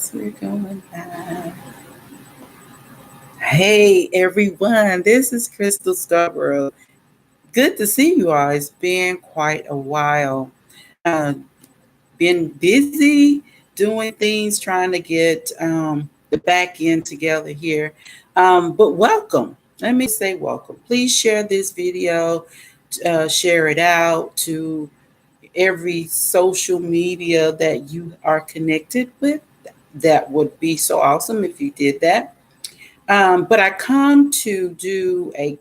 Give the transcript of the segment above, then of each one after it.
Yes, we're going live. Hey everyone, this is Crystal Scarborough. Good to see you all. It's been quite a while. Uh, been busy doing things, trying to get the back end together here. But welcome. Let me say welcome. Please share this video, share it out to every social media that you are connected with. That would be so awesome if you did that. But I come to do a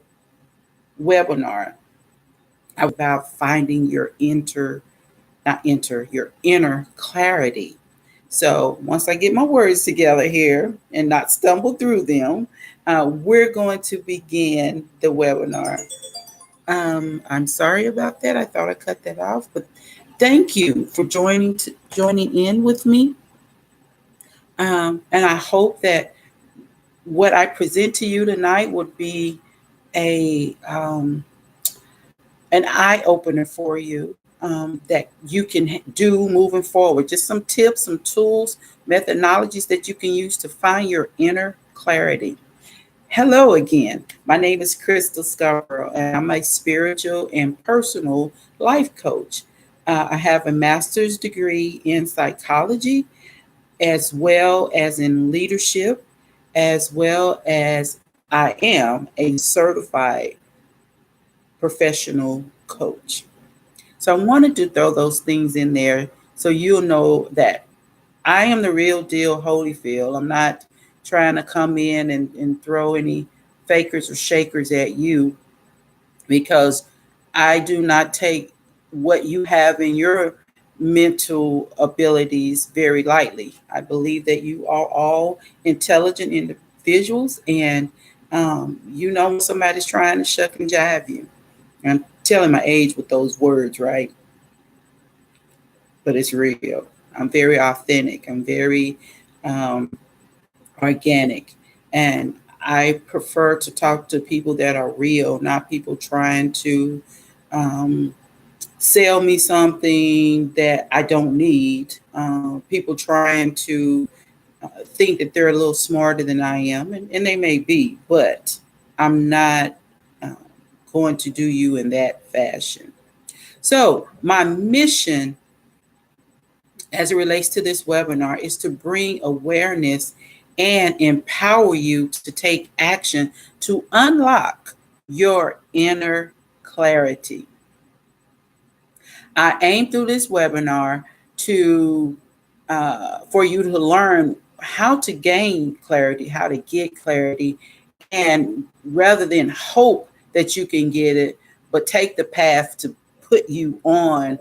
webinar about finding your your inner clarity. So once I get my words together here and not stumble through them, we're going to begin the webinar. I'm sorry about that. I thought I cut that off, but thank you for joining in with me. And I hope that what I present to you tonight would be a an eye opener for you that you can do moving forward. Just some tips, some tools, methodologies that you can use to find your inner clarity. Hello again. My name is Crystal Scarborough, and I'm a spiritual and personal life coach. I have a master's degree in psychology, as well as in leadership, as well as I am a certified professional coach. So I wanted to throw those things in there so you'll know that I am the real deal Holyfield. I'm not trying to come in and throw any fakers or shakers at you, because I do not take what you have in your mental abilities very lightly. I believe that you are all intelligent individuals, and when somebody's trying to shuck and jive you. I'm telling my age with those words, right? But it's real. I'm very authentic. I'm very um, organic. And I prefer to talk to people that are real, not people trying to um, sell me something that I don't need. People trying to think that they're a little smarter than I am, and they may be, but I'm not uh, going to do you in that fashion. So, my mission as it relates to this webinar is to bring awareness and empower you to take action to unlock your inner clarity. I aim through this webinar to for you to learn how to gain clarity, how to get clarity, and rather than hope that you can get it, but take the path to put you on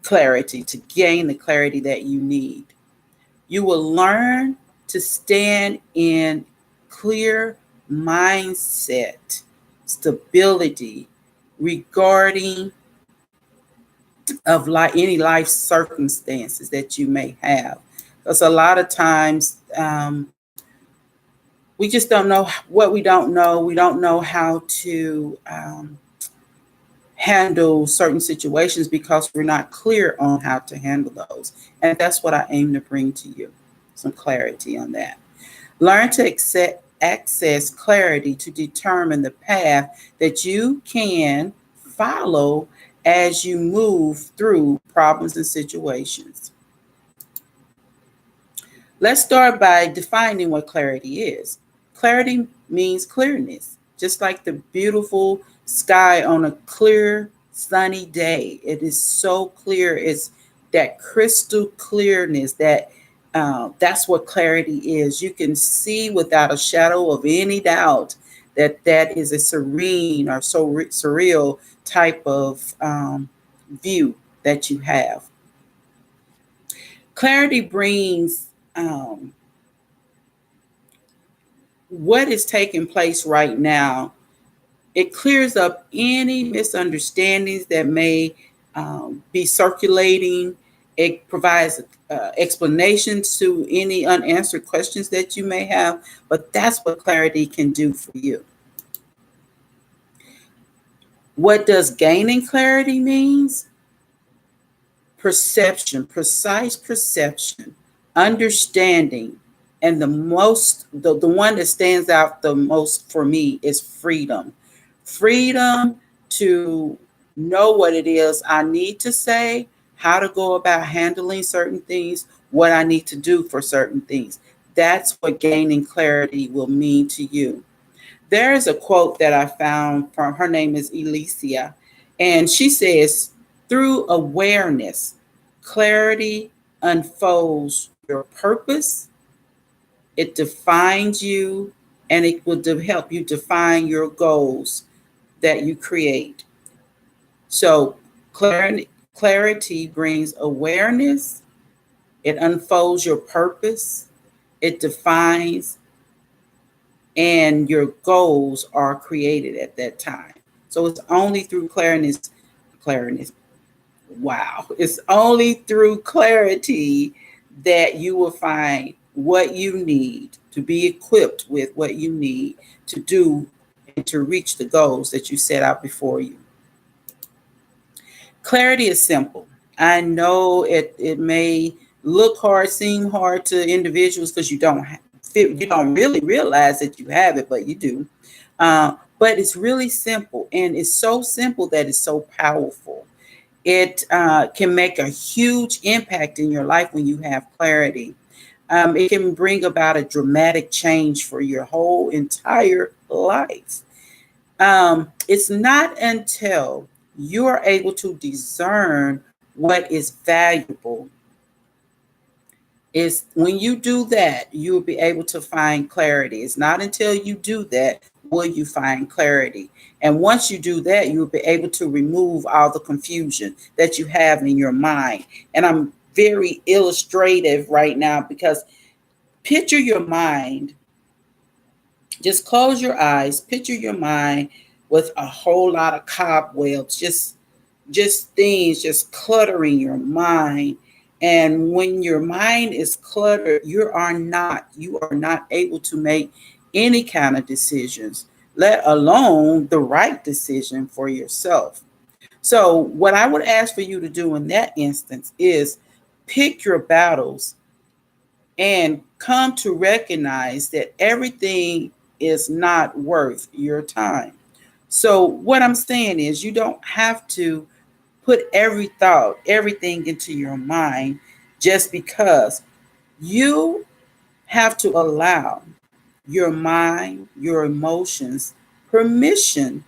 clarity, to gain the clarity that you need. You will learn to stand in clear mindset, stability regarding of any life circumstances that you may have. Because a lot of times we just don't know what we don't know. We don't know how to handle certain situations because we're not clear on how to handle those. And that's what I aim to bring to you, some clarity on that. Learn to access clarity to determine the path that you can follow as you move through problems and situations. Let's start by defining what clarity is. Clarity means clearness, just like the beautiful sky on a clear, sunny day. It is so clear. It's that crystal clearness that's what clarity is. You can see without a shadow of any doubt that that is a serene or so surreal type of view that you have. Clarity brings what is taking place right now. It clears up any misunderstandings that may be circulating. It provides explanations to any unanswered questions that you may have, but that's what clarity can do for you. What does gaining clarity means? Perception, precise perception understanding, and the one that stands out the most for me is freedom. Freedom to know what it is I need to say, how to go about handling certain things, what I need to do for certain things. That's what gaining clarity will mean to you. There is a quote that I found from, her name is Alicia, and she says, through awareness, clarity unfolds your purpose, it defines you, and it will help you define your goals that you create. So clarity brings awareness, it unfolds your purpose, it defines, and your goals are created at that time. So it's only through clarity. Wow. It's only through clarity that you will find what you need to be equipped with, what you need to do and to reach the goals that you set out before you. Clarity is simple. I know it may look hard, seem hard to individuals because you don't really realize that you have it, but you do. But it's really simple, and it's so simple that it's so powerful. It can make a huge impact in your life when you have clarity. It can bring about a dramatic change for your whole entire life. It's not until you are able to discern what is valuable, is when you do that, you'll be able to find clarity. It's not until you do that will you find clarity. And once you do that, you'll be able to remove all the confusion that you have in your mind. And I'm very illustrative right now because picture your mind. Just close your eyes, picture your mind with a whole lot of cobwebs, just things just cluttering your mind. And when your mind is cluttered, you are not able to make any kind of decisions, let alone the right decision for yourself. So what I would ask for you to do in that instance is pick your battles and come to recognize that everything is not worth your time. So what I'm saying is you don't have to put every thought, everything into your mind just because. You have to allow your mind, your emotions, permission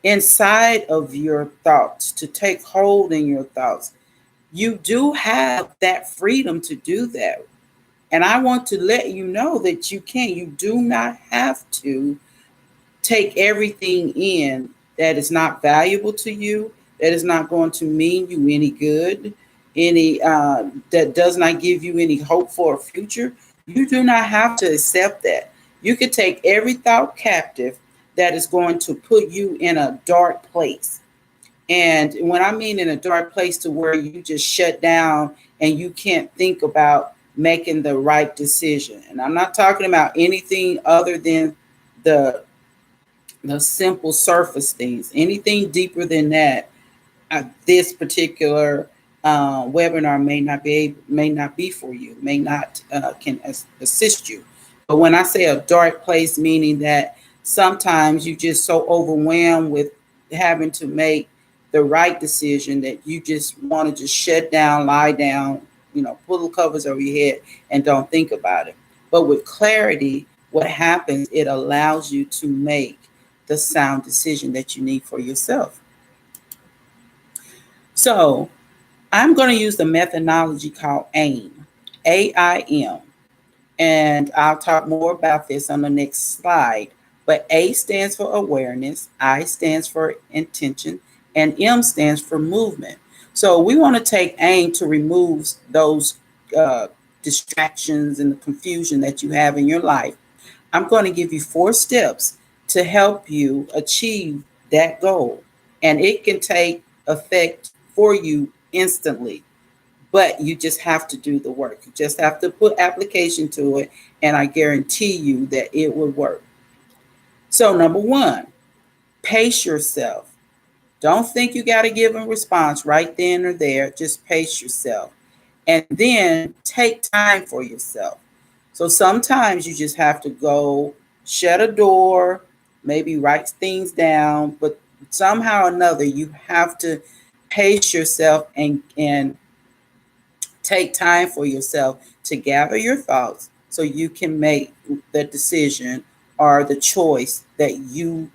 inside of your thoughts to take hold in your thoughts. You do have that freedom to do that. And I want to let you know that you can. You do not have to take everything in that is not valuable to you, that is not going to mean you any good, any that does not give you any hope for a future. You do not have to accept that. You can take every thought captive that is going to put you in a dark place. And when I mean in a dark place to where you just shut down and you can't think about making the right decision. And I'm not talking about anything other than the simple surface things. Anything deeper than that, this particular webinar may not be for you, may not can assist you. But when I say a dark place, meaning that sometimes you just so overwhelmed with having to make the right decision that you just want to just shut down, lie down, pull the covers over your head and don't think about it. But with clarity, what happens, it allows you to make the sound decision that you need for yourself. So I'm going to use the methodology called AIM, AIM. And I'll talk more about this on the next slide. But A stands for awareness, I stands for intention, and M stands for movement. So we want to take AIM to remove those distractions and the confusion that you have in your life. I'm going to give you 4 steps to help you achieve that goal. And it can take effect for you instantly, but you just have to do the work. You just have to put application to it, and I guarantee you that it will work. So number 1, pace yourself. Don't think you got to give a response right then or there. Just pace yourself. and then take time for yourself. So sometimes you just have to go shut a door, maybe write things down, but somehow or another you have to pace yourself and take time for yourself to gather your thoughts so you can make the decision or the choice that you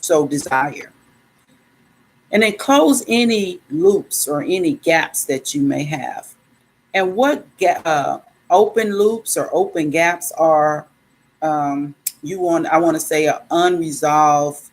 so desire. And then close any loops or any gaps that you may have. And what open loops or open gaps are, I want to say, unresolved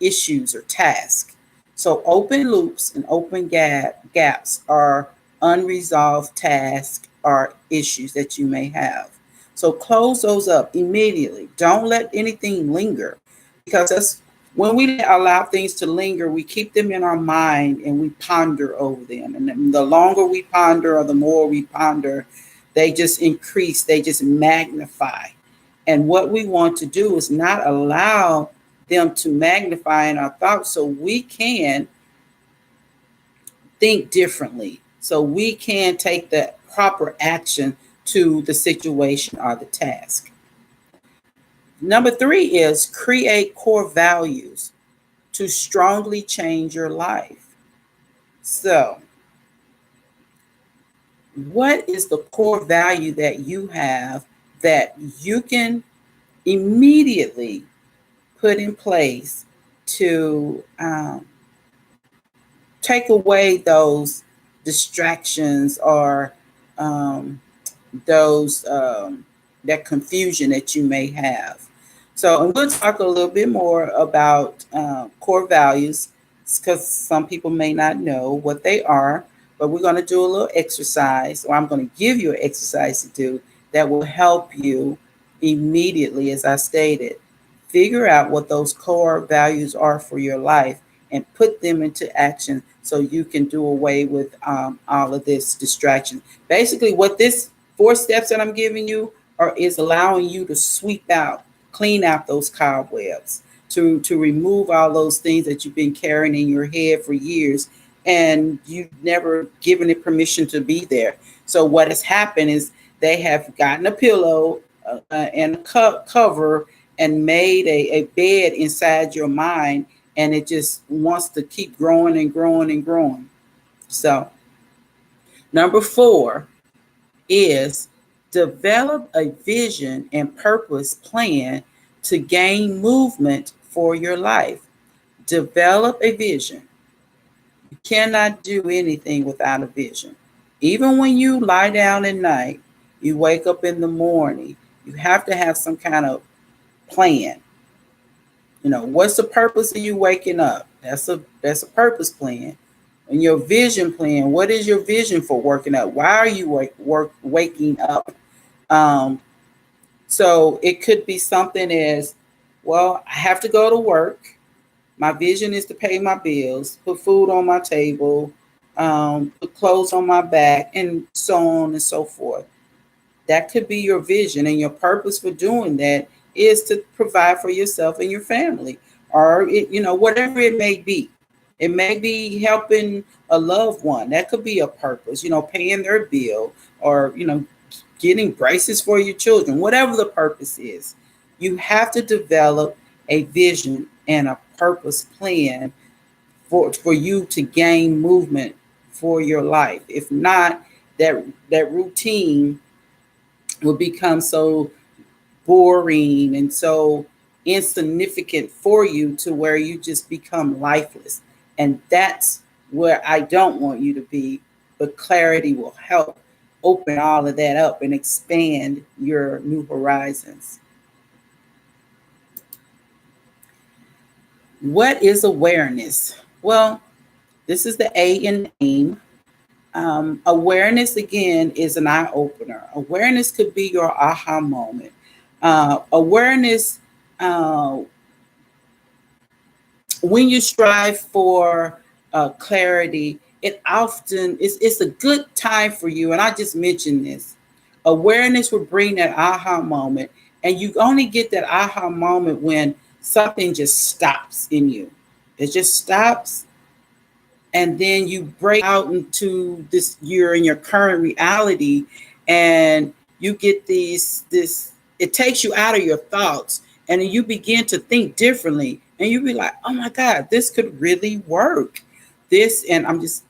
issues or tasks. So open loops and open gaps are unresolved tasks or issues that you may have. So close those up immediately. Don't let anything linger, because that's when we allow things to linger, we keep them in our mind and we ponder over them. And then the longer we ponder or the more we ponder, they just increase, they just magnify. And what we want to do is not allow them to magnify in our thoughts so we can think differently, so we can take the proper action to the situation or the task. Number 3 is create core values to strongly change your life. So, what is the core value that you have that you can immediately put in place to take away those distractions or those that confusion that you may have? So, and we'll talk a little bit more about core values, because some people may not know what they are. But we're going to do a little exercise, or I'm going to give you an exercise to do that will help you immediately, as I stated, figure out what those core values are for your life and put them into action so you can do away with all of this distraction. Basically, what this 4 steps that I'm giving you is allowing you to sweep out, clean out those cobwebs, to remove all those things that you've been carrying in your head for years and you've never given it permission to be there. So what has happened is they have gotten a pillow and a cover and made a bed inside your mind, and it just wants to keep growing and growing and growing. So number 4 is develop a vision and purpose plan to gain movement for your life. Develop a vision. You cannot do anything without a vision. Even when you lie down at night, you wake up in the morning, you have to have some kind of plan. You know, what's the purpose of you waking up? That's a purpose plan. And your vision plan, what is your vision for working up? Why are you waking up? So it could be something as, well, I have to go to work. My vision is to pay my bills, put food on my table, put clothes on my back, and so on and so forth. That could be your vision, and your purpose for doing that is to provide for yourself and your family, or whatever it may be. It may be helping a loved one. That could be a purpose, paying their bill, or getting braces for your children. Whatever the purpose is, you have to develop a vision and a purpose plan for you to gain movement for your life. If not, that routine will become so boring and so insignificant for you to where you just become lifeless. And that's where I don't want you to be. But clarity will help open all of that up and expand your new horizons. What is awareness? Well, this is the A in AIM. Awareness, again, is an eye opener. Awareness could be your aha moment. Awareness, when you strive for clarity, it's a good time for you. And I just mentioned this. Awareness will bring that aha moment, and you only get that aha moment when something just stops in you. It just stops, and then you break out into this, you're in your current reality, and you get this, it takes you out of your thoughts, and then you begin to think differently, and you be like, oh my God, this could really work. This, and I'm just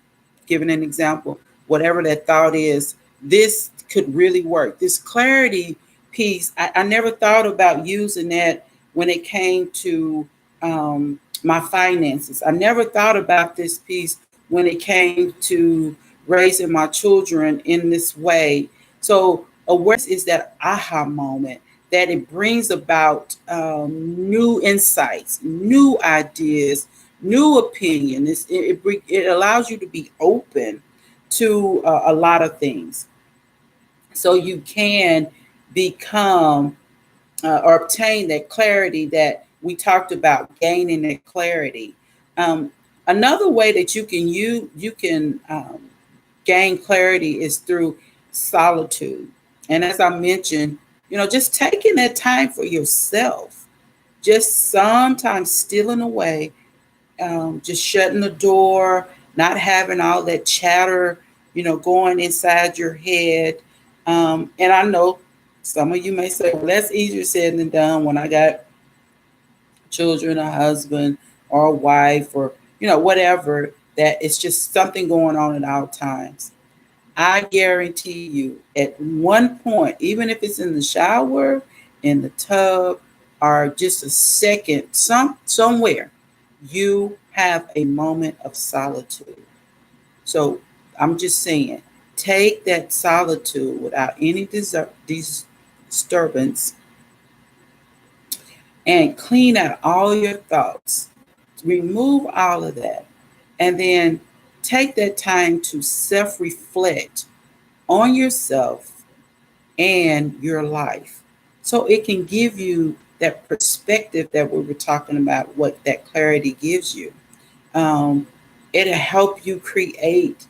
giving an example, whatever that thought is, this could really work. This clarity piece, I never thought about using that when it came to my finances. I never thought about this piece when it came to raising my children in this way. So awareness is that aha moment that it brings about new insights, new ideas, new opinion. It allows you to be open to a lot of things. So you can become or obtain that clarity that we talked about, gaining that clarity. Um, Another way that you can gain clarity is through solitude. And as I mentioned, just taking that time for yourself, just sometimes stealing away, just shutting the door, not having all that chatter, going inside your head. And I know some of you may say, well, that's easier said than done when I got children, a husband, or a wife, or, whatever, that it's just something going on at all times. I guarantee you, at one point, even if it's in the shower, in the tub, or just a second, somewhere, you have a moment of solitude. So I'm just saying, take that solitude without any disturbance and clean out all your thoughts. Remove all of that. And then take that time to self reflect on yourself and your life. So it can give you that perspective that we were talking about, what that clarity gives you. Um, It'll help you create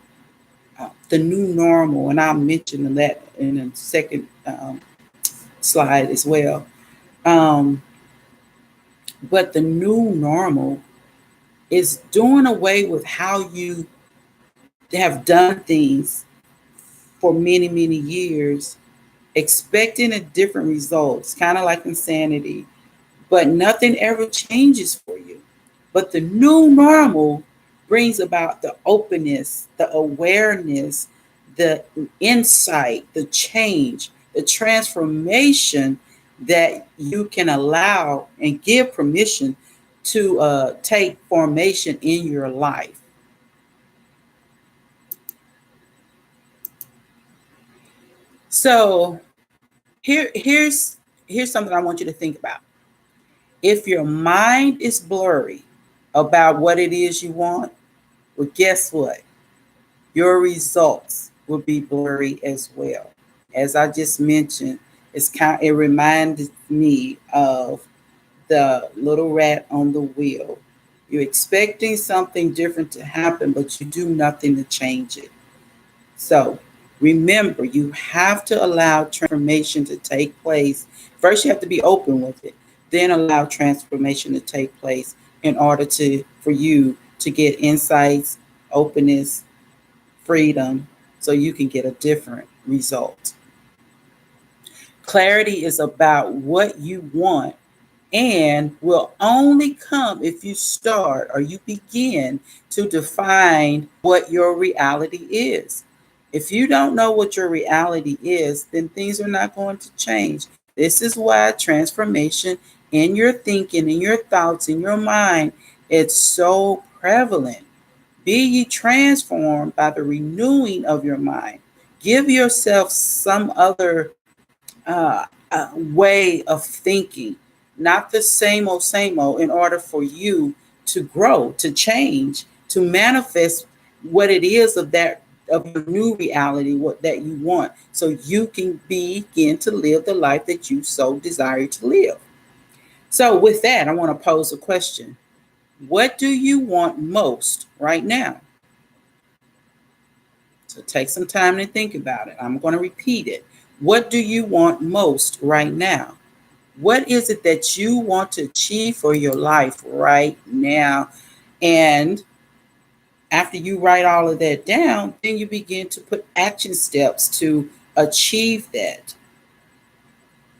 the new normal. And I'll mention that in a second slide as well. Um, but the new normal is doing away with how you have done things for many, many years, expecting a different results, kind of like insanity, but nothing ever changes for you. But the new normal brings about the openness, the awareness, the insight, the change, the transformation that you can allow and give permission to take formation in your life. So here's something I want you to think about. If your mind is blurry about what it is you want, well, guess what? Your results will be blurry as well. As I just mentioned, it reminded me of the little rat on the wheel. You're expecting something different to happen, but you do nothing to change it. So remember, you have to allow transformation to take place. First, you have to be open with it, then allow transformation to take place in order for you to get insights, openness, freedom, so you can get a different result. Clarity is about what you want and will only come if you start or you begin to define what your reality is. If you don't know what your reality is, then things are not going to change. This is why transformation in your thinking, in your thoughts, in your mind, it's so prevalent. Be ye transformed by the renewing of your mind. Give yourself some other way of thinking, not the same old, in order for you to grow, to change, to manifest what it is of your new reality, what that you want, so you can begin to live the life that you so desire to live. So with that, I want to pose a question. What do you want most right now? So take some time to think about it. I'm going to repeat it. What do you want most right now? What is it that you want to achieve for your life right now? And After you write all of that down, then you begin to put action steps to achieve that.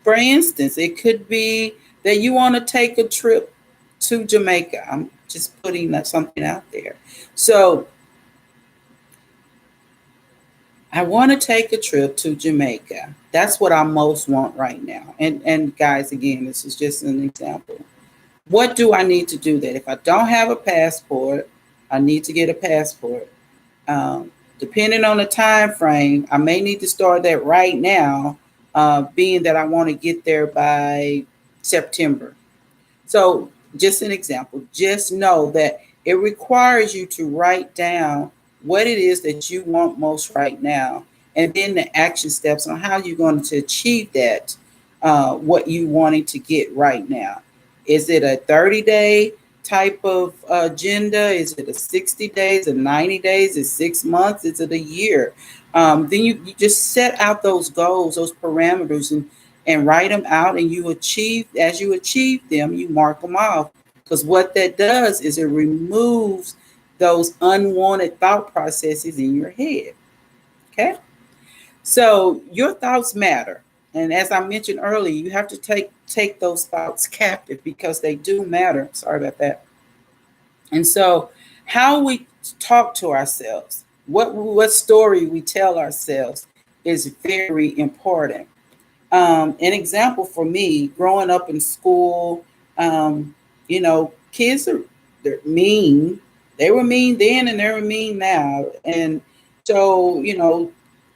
For instance, it could be that you want to take a trip to Jamaica. I'm just putting something out there. So I want to take a trip to Jamaica. That's what I most want right now. And guys, again, this is just an example. What do I need to do that? If I don't have a passport, I need to get a passport. Depending on the time frame, I may need to start that right now, being that I want to get there by September. So just an example, just know that it requires you to write down what it is that you want most right now, and then the action steps on how you're going to achieve that, what you wanting to get right now. Is it a 30-day type of agenda? Is it a 60 days, a 90 days, is 6 months? Is it a year? Then you just set out those goals, those parameters, and write them out, and as you achieve them, you mark them off. Because what that does is it removes those unwanted thought processes in your head. Okay? So your thoughts matter. And as I mentioned earlier, you have to take those thoughts captive because they do matter. Sorry about that. And so how we talk to ourselves, what story we tell ourselves is very important. An example for me, growing up in school, kids they're mean. They were mean then and they're mean now. And so,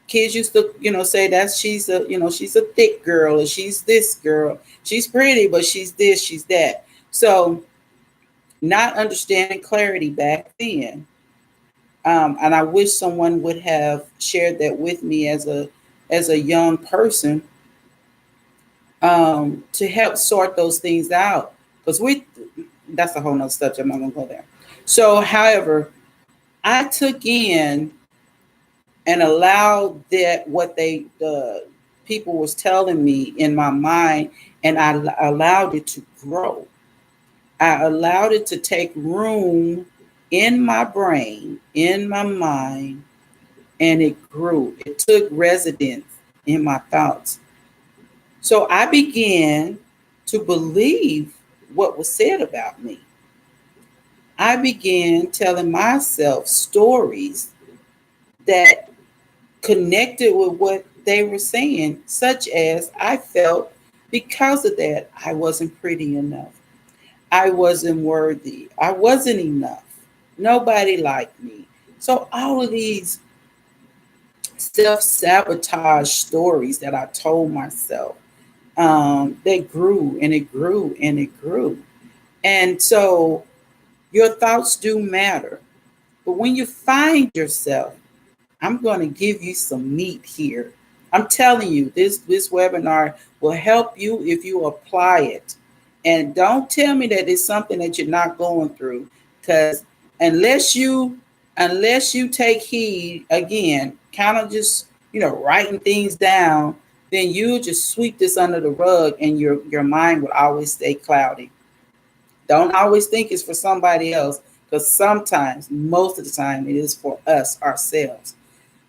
kids used to, say that she's a thick girl, or she's this girl. She's pretty, but she's this, she's that. So not understanding clarity back then. And I wish someone would have shared that with me as a young person, to help sort those things out. Because that's a whole nother subject. I'm not going to go there. So, however, I took in and allowed that what the people was telling me in my mind, and I allowed it to grow. I allowed it to take room in my brain, in my mind, and it grew. It took residence in my thoughts. So I began to believe what was said about me. I began telling myself stories that connected with what they were saying, such as I felt because of that I wasn't pretty enough. I wasn't worthy. I wasn't enough. Nobody liked me. So all of these self-sabotage stories that I told myself, they grew and it grew and it grew. And so your thoughts do matter. But when you find yourself, I'm going to give you some meat here. I'm telling you, this webinar will help you if you apply it. And don't tell me that it's something that you're not going through, because unless you take heed, again, kind of just writing things down, then you just sweep this under the rug, and your mind will always stay cloudy. Don't always think it's for somebody else, because sometimes, most of the time, it is for us ourselves.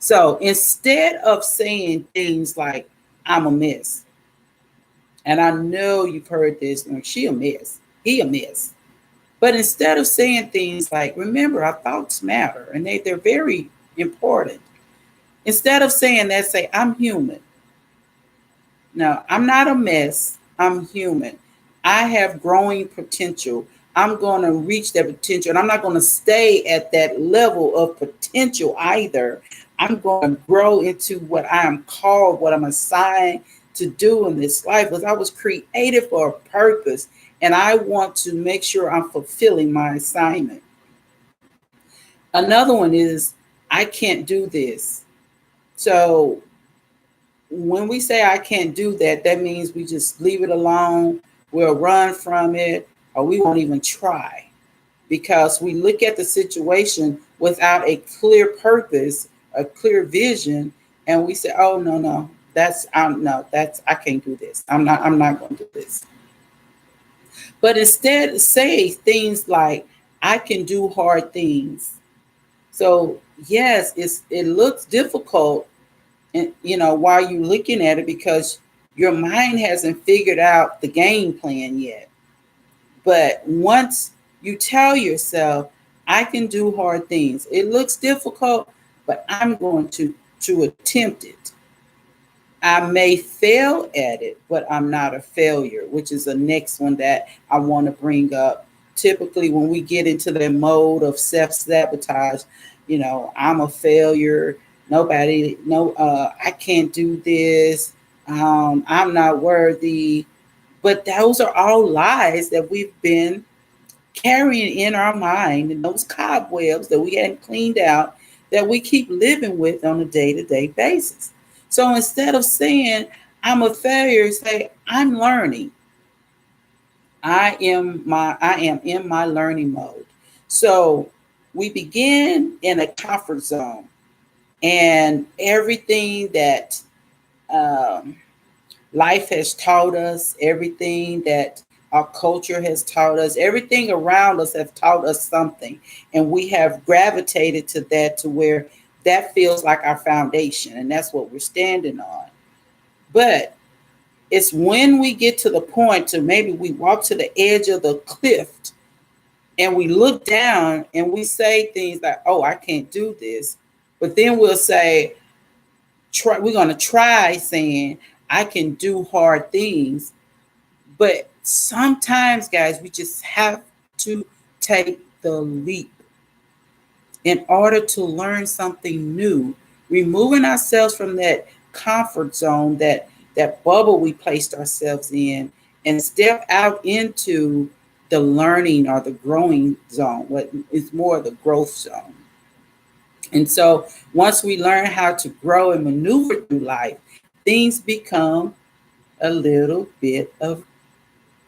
So instead of saying things like, I'm a mess, and I know you've heard this, she a mess, he a mess. But instead of saying things like, remember, our thoughts matter, and they're very important. Instead of saying that, say, I'm human. No, I'm not a mess. I'm human. I have growing potential. I'm going to reach that potential, and I'm not going to stay at that level of potential either. I'm going to grow into what I am called, what I'm assigned to do in this life, because I was created for a purpose, and I want to make sure I'm fulfilling my assignment. Another one is, I can't do this. So when we say I can't do that, that means we just leave it alone, we'll run from it, or we won't even try, because we look at the situation without a clear purpose, a clear vision, and we say, oh, no, I can't do this. I'm not going to do this. But instead say things like, I can do hard things. So yes, it looks difficult, and while you're looking at it, because your mind hasn't figured out the game plan yet. But once you tell yourself, I can do hard things, it looks difficult, but I'm going to attempt it. I may fail at it, but I'm not a failure, which is the next one that I want to bring up. Typically, when we get into the mode of self sabotage, I'm a failure. Nobody, no, I can't do this. I'm not worthy. But those are all lies that we've been carrying in our mind, and those cobwebs that we hadn't cleaned out, that we keep living with on a day-to-day basis. So instead of saying I'm a failure, say I'm learning. I am in my learning mode. So we begin in a comfort zone, and everything that um, life has taught us, everything that our culture has taught us, everything around us have taught us something. And we have gravitated to that, to where that feels like our foundation, and that's what we're standing on. But it's when we get to the point to maybe we walk to the edge of the cliff, and we look down and we say things like, oh, I can't do this. But then we'll say, we're going to try saying, I can do hard things. But sometimes, guys, we just have to take the leap in order to learn something new, removing ourselves from that comfort zone, that bubble we placed ourselves in, and step out into the learning or the growing zone. What is more the growth zone. And so once we learn how to grow and maneuver through life, things become a little bit of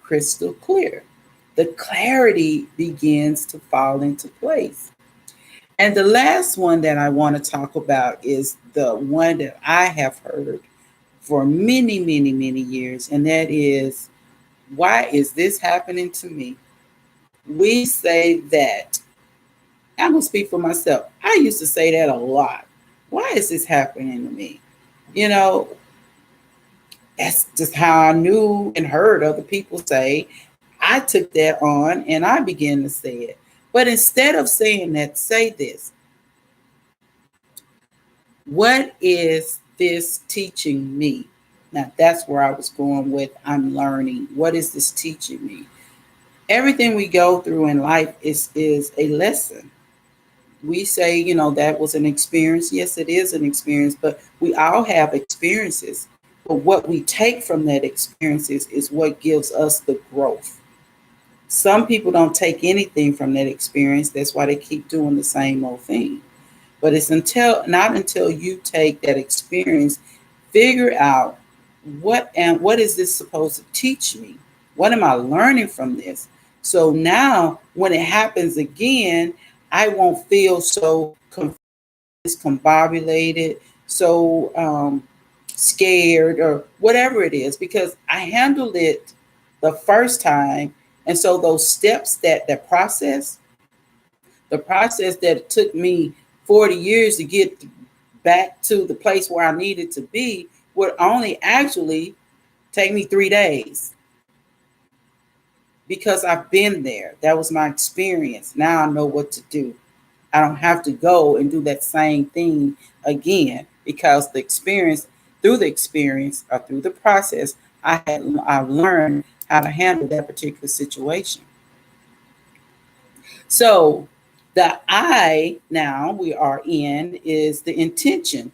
crystal clear. The clarity begins to fall into place. And the last one that I want to talk about is the one that I have heard for many, many, many years, and that is, why is this happening to me? We say that. I'm going to speak for myself. I used to say that a lot. Why is this happening to me? You know, that's just how I knew and heard other people say. I took that on and I began to say it. But instead of saying that, say this. What is this teaching me? Now, that's where I was going with I'm learning. What is this teaching me? Everything we go through in life is a lesson. We say, that was an experience. Yes, it is an experience, but we all have experiences. But what we take from that experiences is what gives us the growth. Some people don't take anything from that experience. That's why they keep doing the same old thing. But it's not until you take that experience, figure out what is this supposed to teach me? What am I learning from this? So now when it happens again, I won't feel so confused, discombobulated, so scared, or whatever it is, because I handled it the first time. And so those steps, that process, the process that it took me 40 years to get back to the place where I needed to be, would only actually take me 3 days, because I've been there. That was my experience. Now I know what to do. I don't have to go and do that same thing again, because through the experience or through the process, I've learned how to handle that particular situation. So the I now we are in is the intention.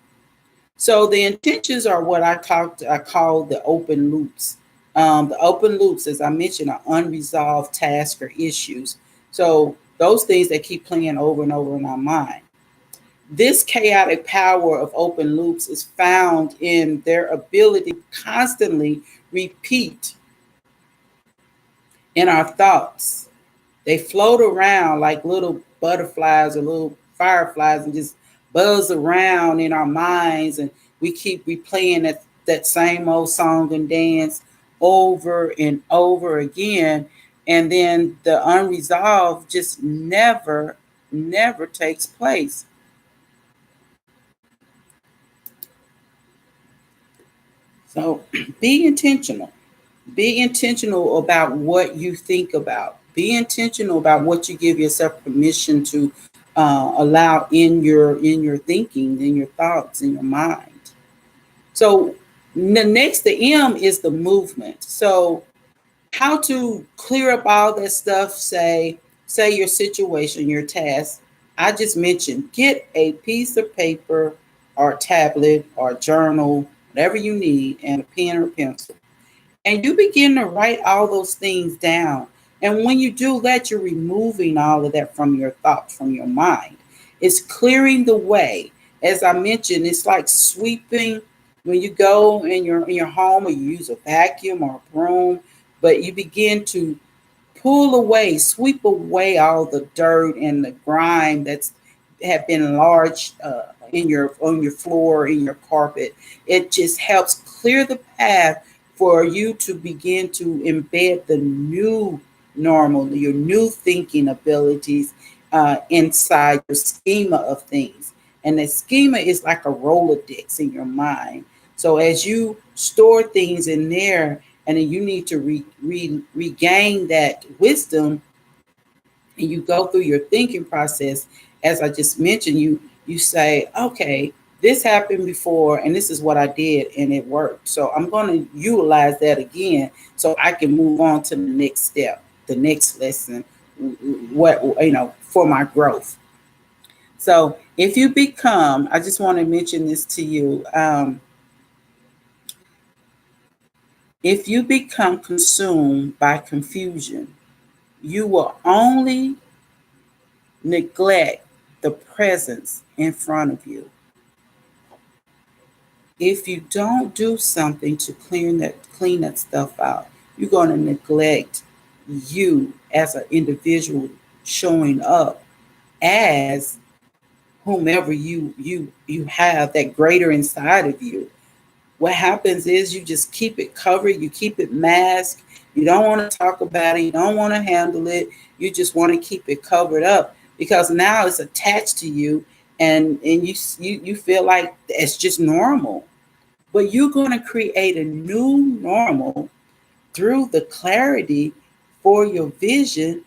So the intentions are what I call the open loops. The open loops, as I mentioned, are unresolved tasks or issues. So those things that keep playing over and over in our mind. This chaotic power of open loops is found in their ability to constantly repeat in our thoughts. They float around like little butterflies or little fireflies and just buzz around in our minds, and we keep replaying that same old song and dance over and over again. And then the unresolved just never never takes place. So be intentional. Be intentional about what you think about. Be intentional about what you give yourself permission to allow in your thinking, in your thoughts, in your mind. So the M is the movement. So how to clear up all that stuff, say your situation, your task. I just mentioned, get a piece of paper or tablet or journal, whatever you need, and a pen or pencil. And you begin to write all those things down. And when you do that, you're removing all of that from your thoughts, from your mind. It's clearing the way. As I mentioned, it's like sweeping when you go in your home, or you use a vacuum or a broom, but you begin to pull away, sweep away all the dirt and the grime that's have been enlarged in your on your floor, in your carpet. It just helps clear the path for you to begin to embed the new normal, your new thinking abilities inside your schema of things. And the schema is like a Rolodex in your mind. So as you store things in there, and then you need to regain that wisdom, and you go through your thinking process, as I just mentioned, you say, okay, this happened before and this is what I did and it worked, so I'm going to utilize that again so I can move on to the next step, the next lesson, what for my growth. So if you become, I just want to mention this to you, if you become consumed by confusion, you will only neglect the presence in front of you. If you don't do something to clean that stuff out, you're going to neglect you as an individual showing up as whomever you have that greater inside of you. What happens is you just keep it covered, you keep it masked, you don't want to talk about it, you don't want to handle it, you just want to keep it covered up because now it's attached to you, and you feel like it's just normal. But you're going to create a new normal through the clarity for your vision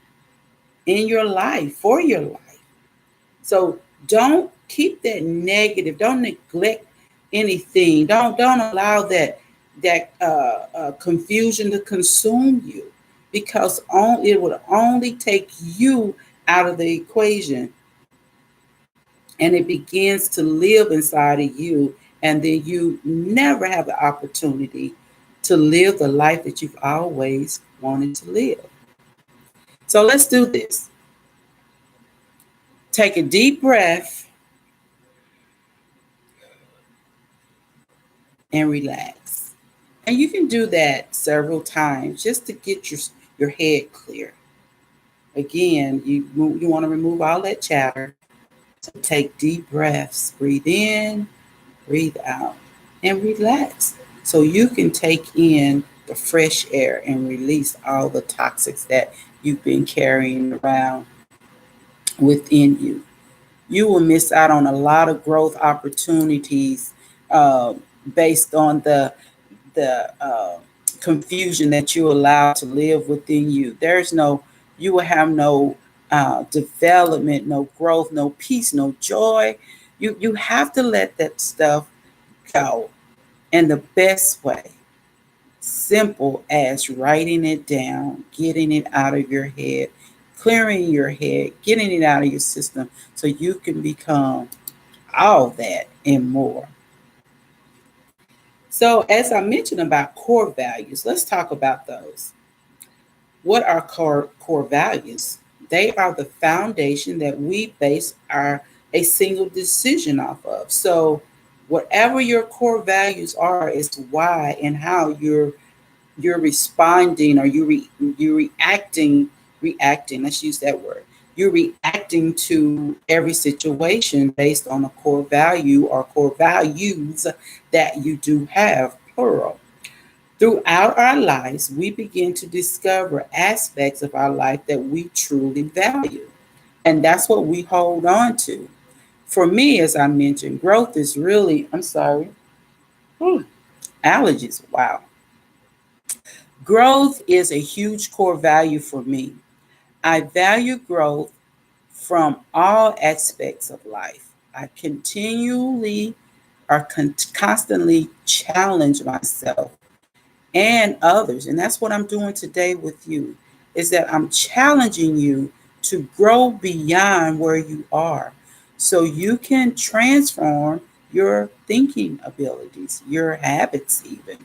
in your life, for your life. So don't keep that negative. Don't neglect anything. Don't allow that confusion to consume you, because it would only take you out of the equation, and it begins to live inside of you, and then you never have the opportunity to live the life that you've always wanted to live. So let's do this. Take a deep breath and relax. And you can do that several times just to get your head clear. Again, you want to remove all that chatter. So take deep breaths. Breathe in, breathe out, and relax. So you can take in the fresh air and release all the toxics that you've been carrying around within you. You will miss out on a lot of growth opportunities uh, based on the confusion that you allow to live within you. You will have no development, no growth, no peace, no joy. You have to let that stuff go. And the best way, simple as writing it down, getting it out of your head, clearing your head, getting it out of your system so you can become all that and more. So, as I mentioned about core values, let's talk about those. What are core values? They are the foundation that we base our a single decision off of. So, whatever your core values are, is why and how you're responding, or you reacting, let's use that word. You're reacting to every situation based on a core value or core values that you do have, plural. Throughout our lives, we begin to discover aspects of our life that we truly value. And that's what we hold on to. For me, as I mentioned, growth is really, I'm sorry, allergies. Wow. Growth is a huge core value for me. I value growth from all aspects of life. I continually or constantly challenge myself and others. And that's what I'm doing today with you, is that I'm challenging you to grow beyond where you are so you can transform your thinking abilities, your habits even.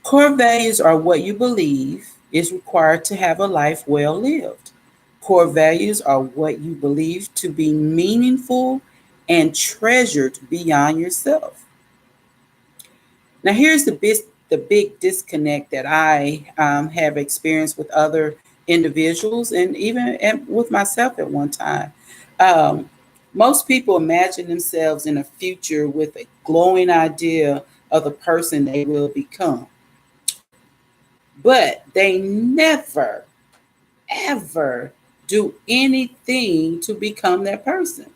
Core values are what you believe is required to have a life well lived. Core values are what you believe to be meaningful and treasured beyond yourself. Now, here's the big disconnect that I have experienced with other individuals and even with myself at one time. Um, Most people imagine themselves in a future with a glowing idea of the person they will become, but they never, ever do anything to become that person.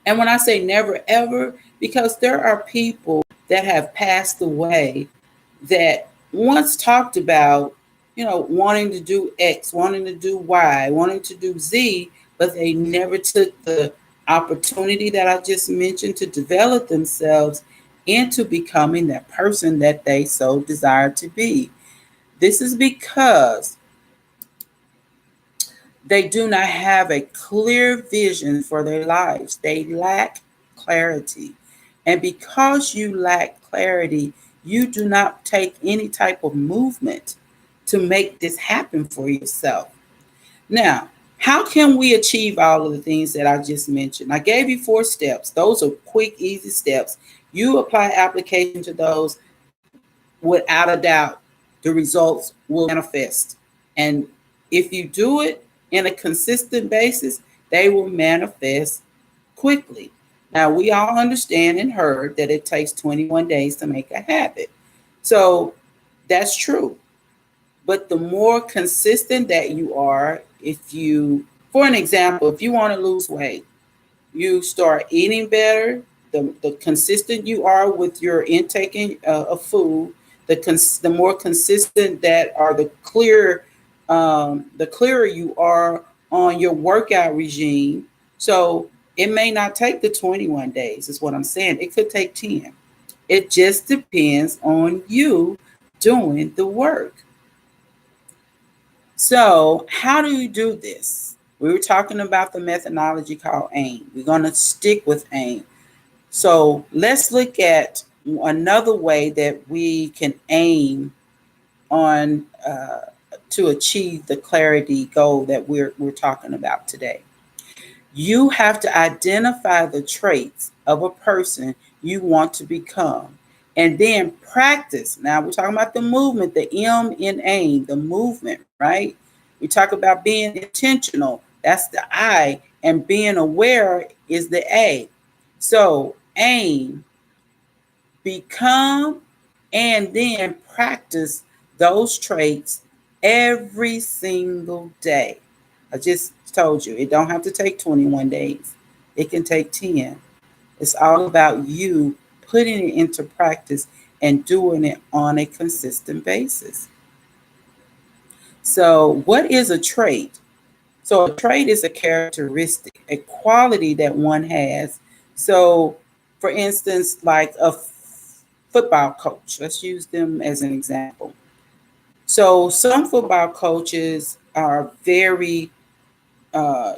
And when I say never, ever, because there are people that have passed away that once talked about, wanting to do X, wanting to do Y, wanting to do Z, but they never took the opportunity that I just mentioned to develop themselves into becoming that person that they so desire to be. This is because they do not have a clear vision for their lives. They lack clarity. And because you lack clarity, you do not take any type of movement to make this happen for yourself. Now, how can we achieve all of the things that I just mentioned? I gave you 4 steps. Those are quick, easy steps. You apply application to those, without a doubt, the results will manifest. And if you do it in a consistent basis, they will manifest quickly. Now, we all understand and heard that it takes 21 days to make a habit. So that's true. But the more consistent that you are, for an example, if you want to lose weight, you start eating better, the consistent you are with your intake of food, the more consistent that are the clearer you are on your workout regime. So it may not take the 21 days, is what I'm saying. It could take 10. It just depends on you doing the work. So, how do you do this? We were talking about the methodology called AIM. We're going to stick with AIM. So, let's look at another way that we can aim on to achieve the clarity goal that we're talking about today. You have to identify the traits of a person you want to become and then practice. Now we're talking about the movement, the M in AIM, the movement, right? We talk about being intentional. That's the I. And being aware is the A. So aim, become, and then practice those traits every single day. I just told you it don't have to take 21 days. It can take 10. It's all about you putting it into practice and doing it on a consistent basis. So, what is a trait? So, a trait is a characteristic, a quality that one has. So, for instance, like a football coach, let's use them as an example. So, some football coaches are very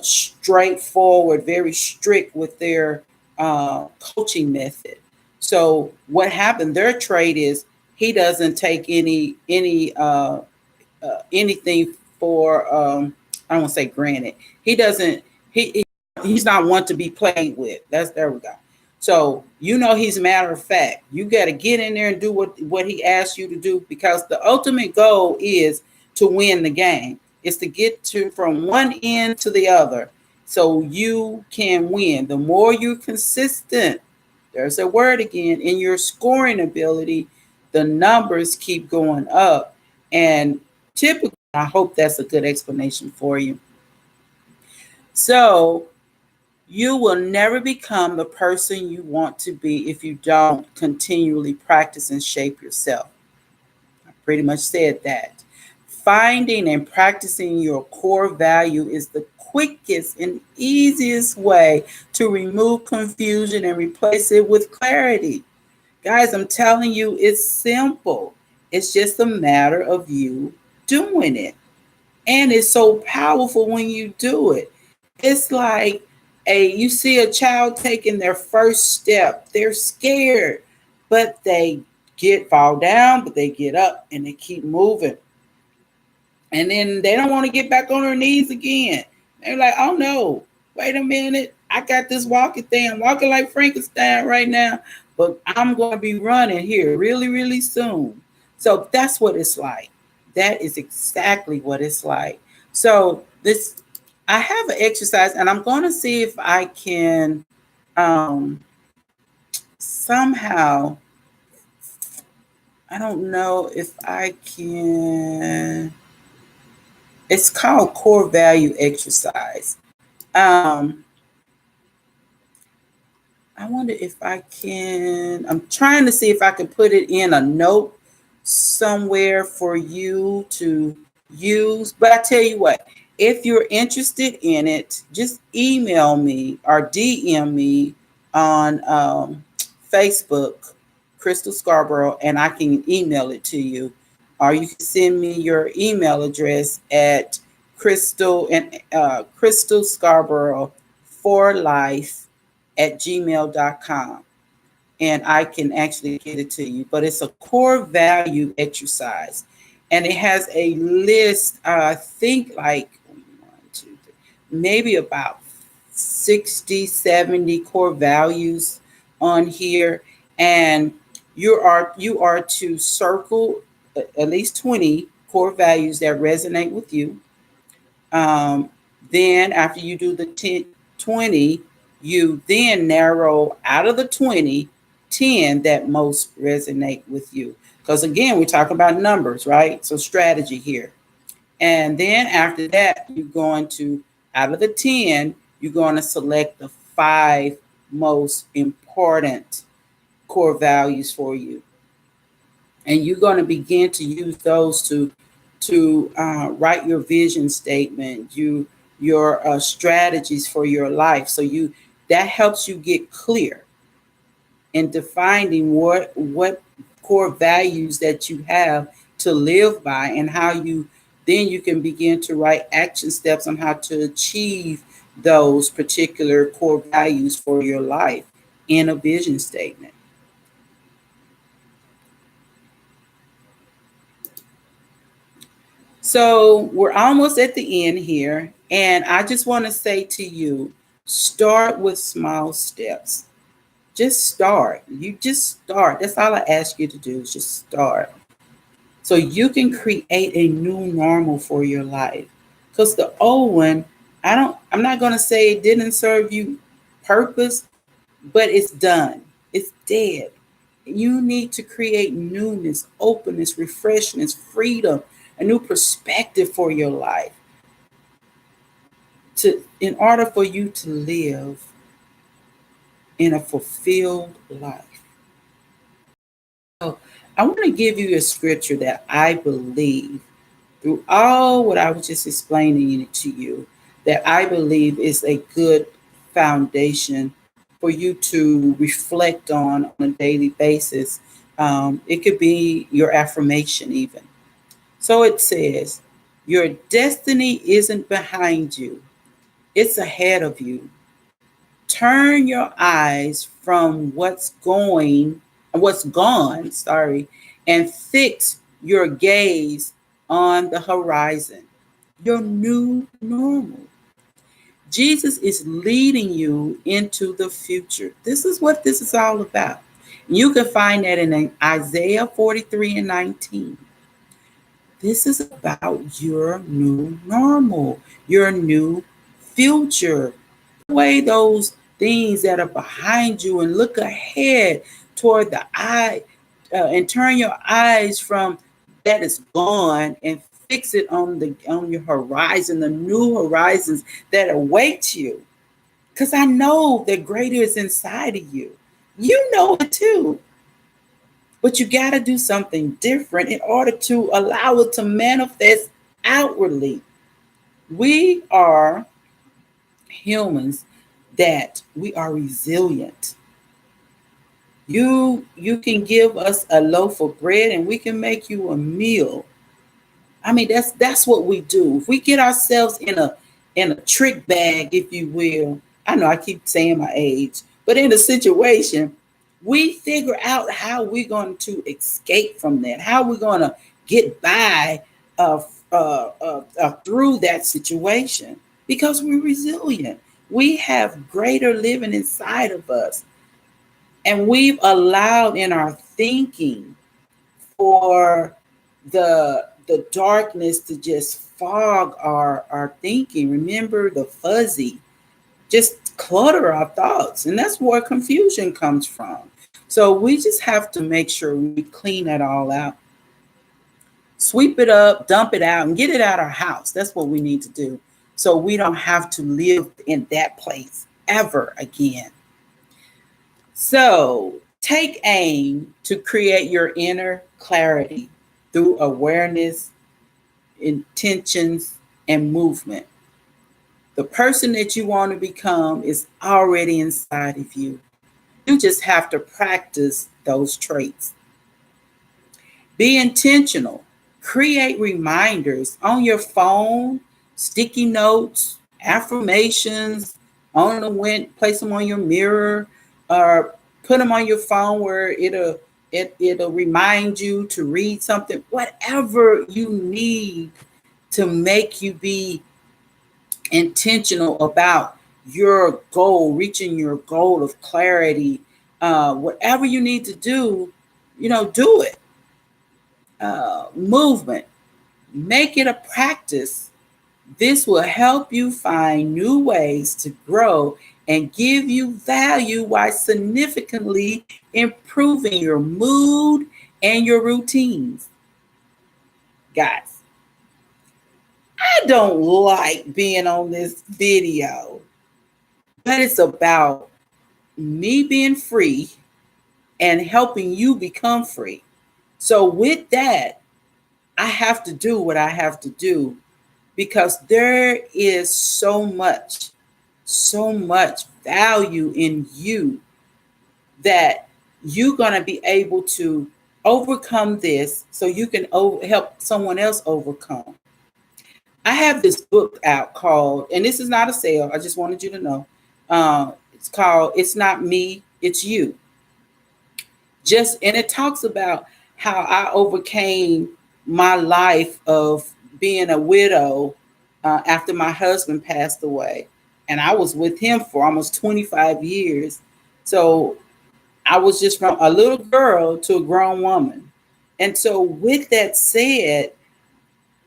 straightforward, very strict with their coaching method. So what happened? Their trait is he doesn't take anything for I don't want to say granted. He doesn't. He's not one to be played with. There we go. So he's a matter of fact. You got to get in there and do what he asks you to do, because the ultimate goal is to win the game. It's to get to from one end to the other so you can win. The more you're consistent, there's a word again, in your scoring ability, the numbers keep going up. And typically I hope that's a good explanation for you. So you will never become the person you want to be if you don't continually practice and shape yourself. I pretty much said that. Finding and practicing your core value is the quickest and easiest way to remove confusion and replace it with clarity. Guys, I'm telling you, it's simple. It's just a matter of you doing it. And it's so powerful when you do it. It's like you see a child taking their first step. They're scared, but they fall down, but they get up and they keep moving. And then they don't want to get back on their knees again. They're like, oh no, wait a minute. I got this walking thing. I'm walking like Frankenstein right now, but I'm going to be running here really, really soon. So that's what it's like. That is exactly what it's like. So I have an exercise, and I'm going to see if I can somehow, I don't know if I can. It's called core value exercise. I wonder if I can, I'm trying to see if I can put it in a note somewhere for you to use. But I tell you what, if you're interested in it, just email me or DM me on Facebook, Crystal Scarborough, and I can email it to you. Or you can send me your email address at Crystal Scarborough for life at gmail.com, and I can actually get it to you. But it's a core value exercise, and it has a list, I think like 1, 2, 3, maybe about 60, 70 core values on here. And you are to circle at least 20 core values that resonate with you. Then after you do the 20, you then narrow out of the 20, 10 that most resonate with you. Because again, we talk about numbers, right? So strategy here. And then after that, you're going to, out of the 10, you're going to select the 5 most important core values for you. And you're going to begin to use those to write your vision statement, your strategies for your life. So that helps you get clear in defining what core values that you have to live by, and how then you can begin to write action steps on how to achieve those particular core values for your life in a vision statement. So we're almost at the end here, and I just want to say to you, start with small steps. Just start. You just start. That's all I ask you to do, is just start. So you can create a new normal for your life. Because the old one, I'm not going to say it didn't serve you purpose, but it's done. It's dead. You need to create newness, openness, refreshness, freedom, a new perspective for your life, in order for you to live in a fulfilled life. So I want to give you a scripture that I believe, through all what I was just explaining to you, that I believe is a good foundation for you to reflect on a daily basis. It could be your affirmation even. So it says, your destiny isn't behind you, it's ahead of you. Turn your eyes from what's gone, and fix your gaze on the horizon, your new normal. Jesus is leading you into the future. This is what this is all about. You can find that in Isaiah 43:19. This is about your new normal, your new future. Put away those things that are behind you and look ahead toward the eye, and turn your eyes from that is gone and fix it on your horizon, the new horizons that await you. Because I know that greater is inside of you. You know it too. But you got to do something different in order to allow it to manifest outwardly. We are humans that we are resilient. You can give us a loaf of bread and we can make you a meal. I mean, that's what we do. If we get ourselves in a trick bag, if you will, I know I keep saying my age, but in a situation, we figure out how we're going to escape from that, how we're going to get by through that situation because we're resilient. We have greater living inside of us. And we've allowed in our thinking for the darkness to just fog our thinking. Remember the fuzzy, just clutter our thoughts. And that's where confusion comes from. So we just have to make sure we clean that all out. Sweep it up, dump it out, and get it out of our house. That's what we need to do. So we don't have to live in that place ever again. So take aim to create your inner clarity through awareness, intentions, and movement. The person that you want to become is already inside of you. You just have to practice those traits. Be intentional. Create reminders on your phone, sticky notes, affirmations on the wind, place them on your mirror, or put them on your phone where it'll remind you to read something, whatever you need to make you be intentional about your goal, reaching your goal of clarity. Whatever you need to do, do it. Movement, make it a practice. This will help you find new ways to grow and give you value while significantly improving your mood and your routines. Guys, I don't like being on this video, but it's about me being free and helping you become free. So with that, I have to do what I have to do because there is so much value in you that you're going to be able to overcome this so you can help someone else overcome. I have this book out called, and this is not a sale, I just wanted you to know. It's called It's Not Me, It's You. And it talks about how I overcame my life of being a widow after my husband passed away. And I was with him for almost 25 years. So I was just from a little girl to a grown woman. And so with that said,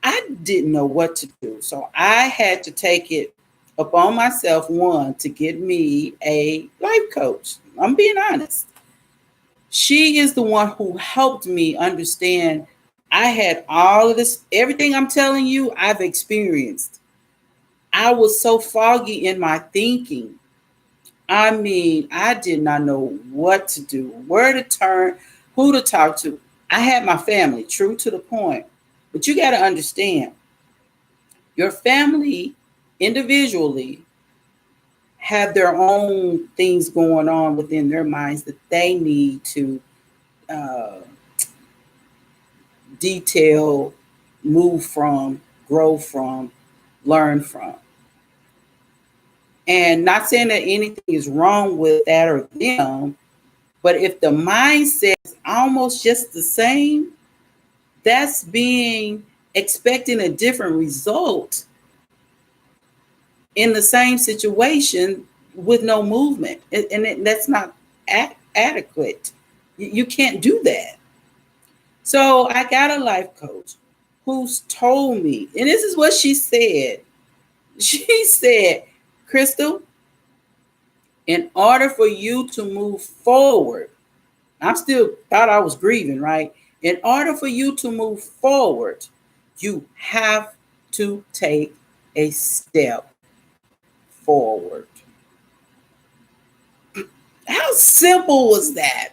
I didn't know what to do. So I had to take it upon myself, one, to get me a life coach. I'm being honest. She is the one who helped me understand I had all of this, everything I'm telling you, I've experienced. I was so foggy in my thinking. I mean, I did not know what to do, where to turn, who to talk to. I had my family, true to the point. But you got to understand, your family individually have their own things going on within their minds that they need to detail, move from, grow from, learn from. And not saying that anything is wrong with that or them, but if the mindset is almost just the same, that's being expecting a different result in the same situation with no movement. And that's not adequate. You can't do that. So I got a life coach who's told me, and this is what she said. She said, Crystal, in order for you to move forward, I still thought I was grieving, right? In order for you to move forward, You have to take a step forward. How simple was that?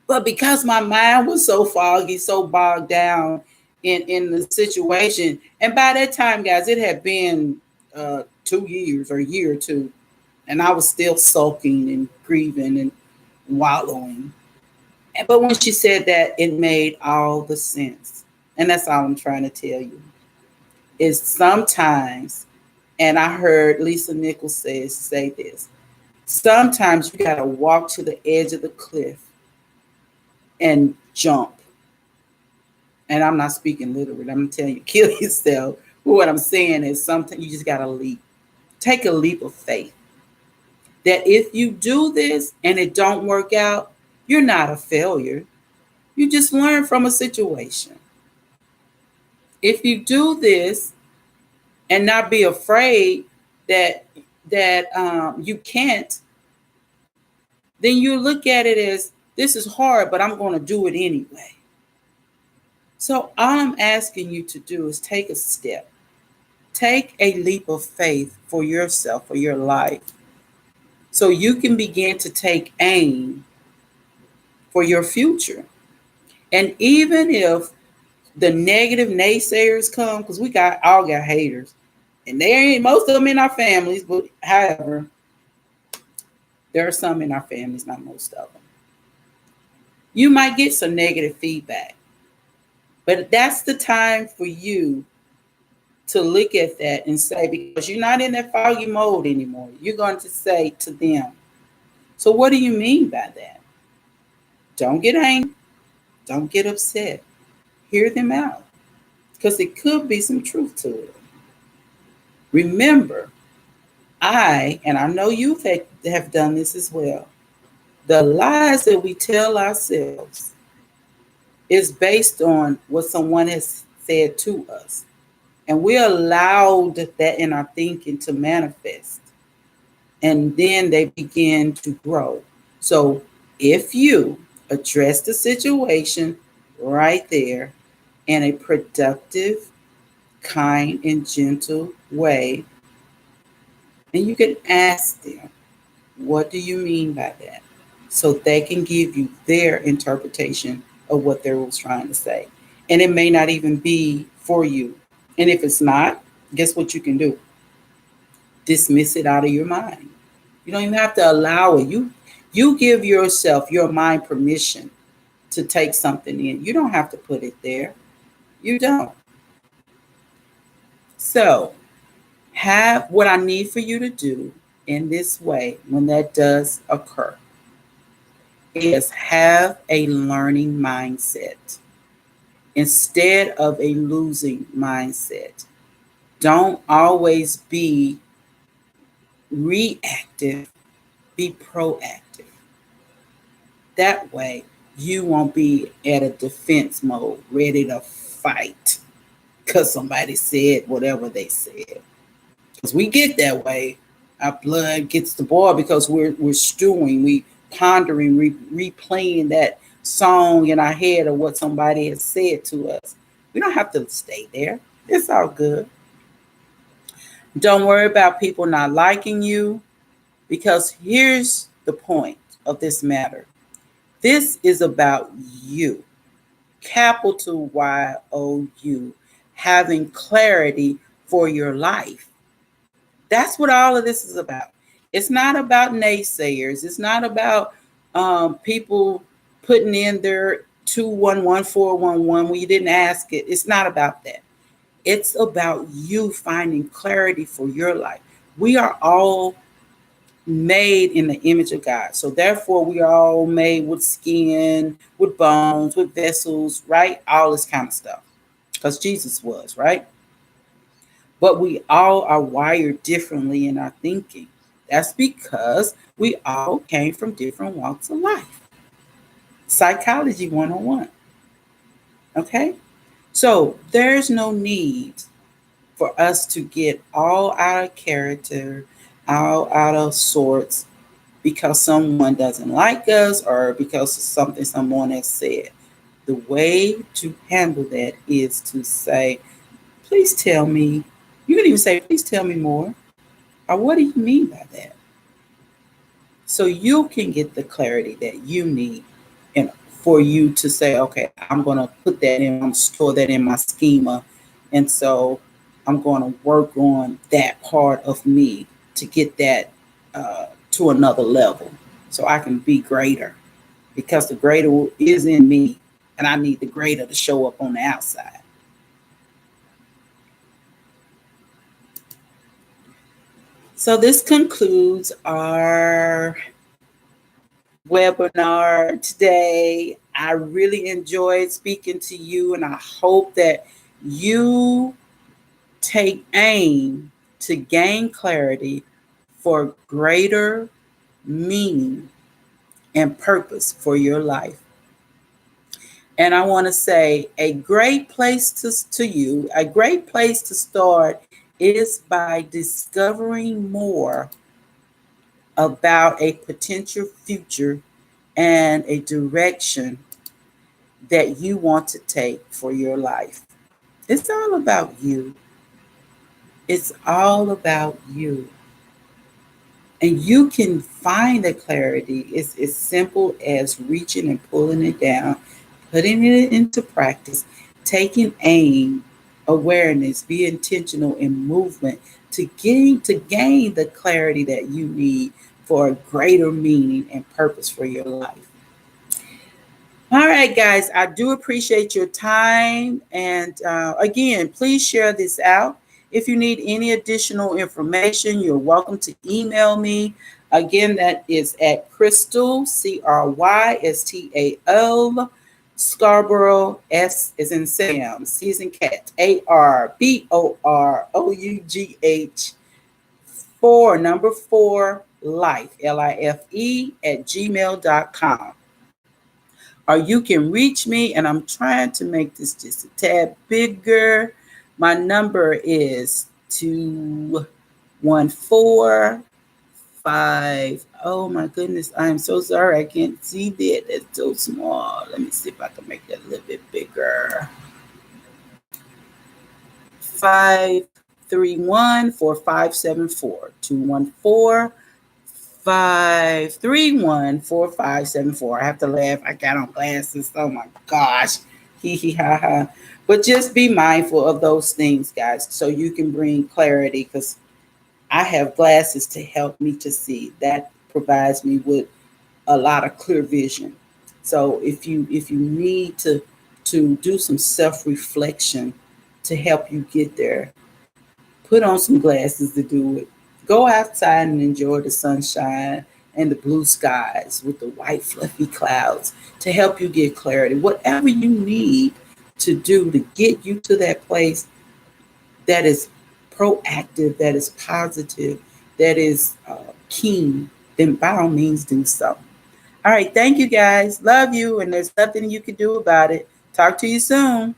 But because my mind was so foggy, so bogged down in the situation, and by that time, guys, it had been 2 years or a year or two, and I was still sulking and grieving and wallowing. But when she said that, it made all the sense. And that's all I'm trying to tell you. Is sometimes, and I heard Lisa Nichols say this, sometimes you got to walk to the edge of the cliff and jump. And I'm not speaking literally. I'm telling you, kill yourself. But what I'm saying is sometimes you just got to leap. Take a leap of faith. That if you do this and it don't work out, you're not a failure. You just learn from a situation. If you do this and not be afraid that you can't, then you look at it as this is hard, but I'm going to do it anyway. So all I'm asking you to do is take a step. Take a leap of faith for yourself, for your life, so you can begin to take aim for your future. And even if the negative naysayers come, because we all got haters, and they ain't most of them in our families, but however, there are some in our families, not most of them. You might get some negative feedback, but that's the time for you to look at that and say, because you're not in that foggy mode anymore, you're going to say to them, so what do you mean by that? Don't get angry. Don't get upset. Hear them out, because it could be some truth to it. Remember, and I know you have done this as well, the lies that we tell ourselves is based on what someone has said to us. And we allowed that in our thinking to manifest. And then they begin to grow. So if you address the situation right there in a productive, kind, and gentle way, and you can ask them, what do you mean by that? So they can give you their interpretation of what they were trying to say. And it may not even be for you. And if it's not, guess what you can do? Dismiss it out of your mind. You don't even have to allow it. You give yourself, your mind, permission to take something in. You don't have to put it there. You don't. So, have what I need for you to do in this way when that does occur is have a learning mindset instead of a losing mindset. Don't always be reactive, be proactive. That way, you won't be at a defense mode, ready to fight because somebody said whatever they said. Because we get that way, our blood gets to boil because we're stewing, we pondering, replaying that song in our head of what somebody has said to us. We don't have to stay there. It's all good. Don't worry about people not liking you, because here's the point of this matter. This is about you, capital YOU, having clarity for your life. That's what all of this is about. It's not about naysayers. It's not about people putting in their 211411 when you didn't ask it. It's not about that. It's about you finding clarity for your life. We are all made in the image of God. So therefore, we are all made with skin, with bones, with vessels, right? All this kind of stuff. Because Jesus was, right? But we all are wired differently in our thinking. That's because we all came from different walks of life. Psychology 101. Okay? So there's no need for us to get all out of character, all out of sorts, because someone doesn't like us or because of something someone has said. The way to handle that is to say, please tell me. You can even say, please tell me more. Or what do you mean by that? So you can get the clarity that you need and for you to say, okay, I'm going to put that in, I'm going to store that in my schema. And so I'm going to work on that part of me to get that to another level so I can be greater, because the greater is in me and I need the greater to show up on the outside. So this concludes our webinar today. I really enjoyed speaking to you, and I hope that you take aim to gain clarity for greater meaning and purpose for your life. And I want to say a great place to you, a great place to start is by discovering more about a potential future and a direction that you want to take for your life. It's all about you. It's all about you. And you can find the clarity. It's as simple as reaching and pulling it down, putting it into practice, taking aim, awareness, be intentional in movement to gain the clarity that you need for a greater meaning and purpose for your life. All right, guys, I do appreciate your time. And again, please share this out. If you need any additional information, you're welcome to email me. Again, that is at Crystal, Crystal, Scarborough, S is in Sam, C is in cat, ARBOROUGH, 4 life, LIFE at gmail.com. Or you can reach me, and I'm trying to make this just a tad bigger. My number is 2145. Oh my goodness, I'm so sorry. I can't see that. That's so small. Let me see if I can make that a little bit bigger. 531-4574. 214-531-4574. I have to laugh. I got on glasses. Oh my gosh. Hee hee ha ha. But just be mindful of those things, guys, so you can bring clarity, because I have glasses to help me to see. That provides me with a lot of clear vision. So if you need to do some self-reflection to help you get there, put on some glasses to do it. Go outside and enjoy the sunshine and the blue skies with the white fluffy clouds to help you get clarity. Whatever you need to do to get you to that place that is proactive, that is positive, that is keen, then by all means do so. All right, thank you guys. Love you, and there's nothing you can do about it. Talk to you soon.